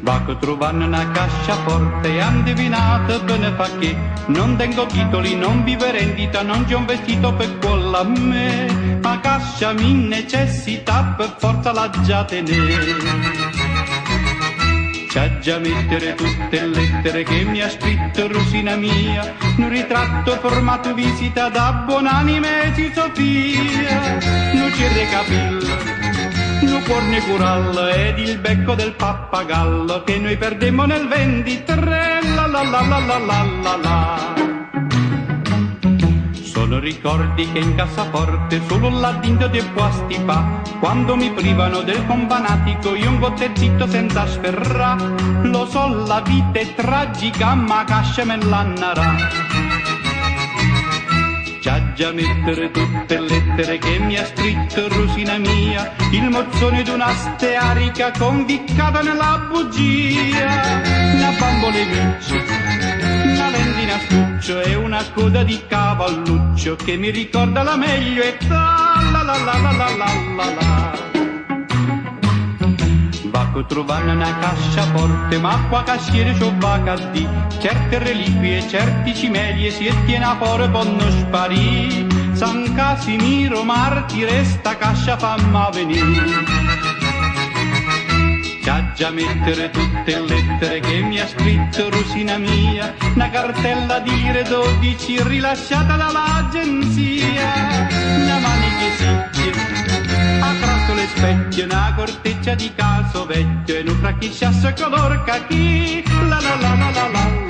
Vado trovando una cassaforte e han divinato bene fa che non tengo titoli, non vivo in rendita, non c'è un vestito per quello a me, ma cassa mi necessita, per forza la già tenere. C'ha già mettere tutte le lettere che mi ha scritto Rosina mia, un ritratto formato visita da Buonanime e Sofia, non c'è de capillo, no cuore curallo ed il becco del pappagallo che noi perdemmo nel 23, la la la la la la la la. Sono ricordi che in cassaforte solo là dentro di può stipà, quando mi privano del companatico io un bottezzetto senza sferrà, lo so la vita è tragica ma cascia me l'annarà. C'ha già mettere tutte le lettere che mi ha scritto Rosina mia, il mozzone d'una stearica conviccata nella bugia, una bambola miccia, una lentina stuccio e una coda di cavalluccio che mi ricorda la meglio e la la la la la la la la. Vado trovando una cassaforte, ma qua cassiere c'ho vaca di certe reliquie, certi cimeli e si tiene fuori possono sparire. San Casimiro martire sta cascia famma venire. C'ha già mettere tutte le lettere che mi ha scritto Rosina mia, una cartella di lire 12 rilasciata dall'agenzia, una manica sicchia, a tratto le specchie, una corteccia di caso vecchio e un fracchisciasso color cachì, la la la la la la.